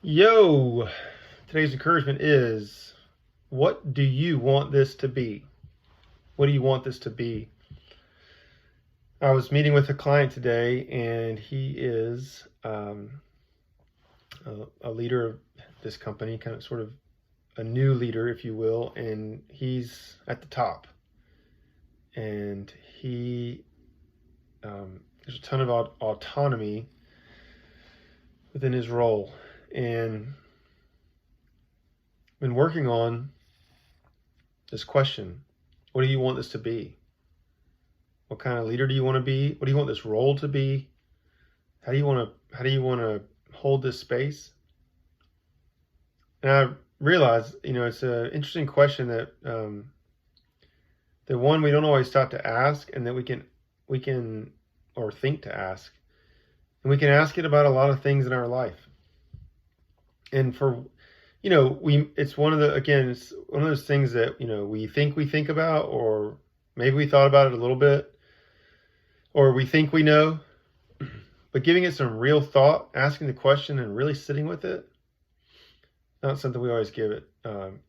Yo, today's encouragement is, what do you want this to be? What do you want this to be? I was meeting with a client today, and he is a leader of this company, kind of sort of a new leader, if you will, and he's at the top. And there's a ton of autonomy within his role. And been working on this question: what do you want this to be? What kind of leader do you want to be? What do you want this role to be? How do you want to hold this space? And I realized, it's an interesting question that the one we don't always stop to ask, and that we can or think to ask, and we can ask it about a lot of things in our life. And for it's one of those things that we think about, or maybe we thought about it a little bit, or we think we know, but giving it some real thought, asking the question and really sitting with it, not something we always give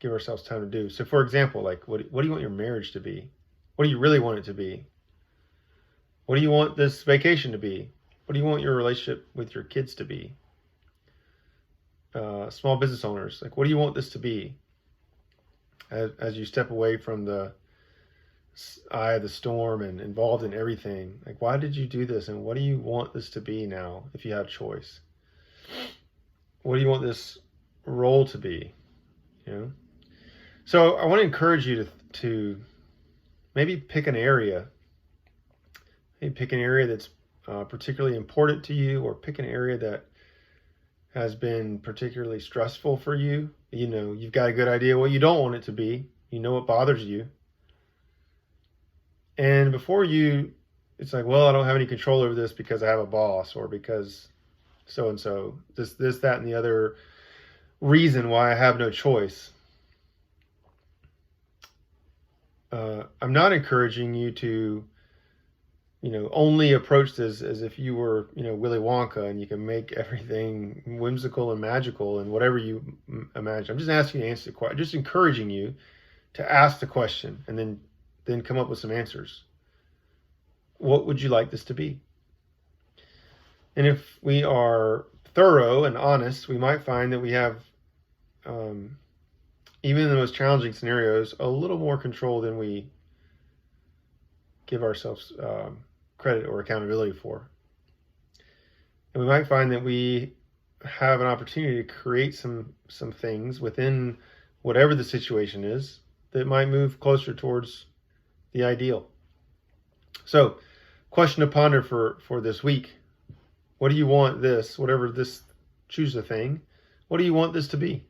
ourselves time to do. So for example, like, what do you want your marriage to be? What do you really want it to be? What do you want this vacation to be? What do you want your relationship with your kids to be? Small business owners, like, what do you want this to be as you step away from the eye of the storm and involved in everything? Like, why did you do this, and what do you want this to be now if you have choice? What do you want this role to be? So I want to encourage you to maybe pick an area. Maybe pick an area that's particularly important to you, or pick an area that has been particularly stressful for you. You've got a good idea what you don't want it to be. What bothers you. And it's like, well, I don't have any control over this because I have a boss, or because so-and-so, this, that, and the other reason why I have no choice. I'm not encouraging you to only approach this as if you were, Willy Wonka, and you can make everything whimsical and magical and whatever you imagine. I'm just asking you to answer the question, just encouraging you to ask the question, and then come up with some answers. What would you like this to be? And if we are thorough and honest, we might find that we have, even in the most challenging scenarios, a little more control than we give ourselves credit or accountability for. And we might find that we have an opportunity to create some things within whatever the situation is that might move closer towards the ideal. So, question to ponder for this week: what do you want this, whatever this, choose a thing, what do you want this to be?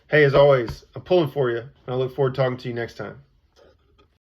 Hey, as always, I'm pulling for you, and I look forward to talking to you next time.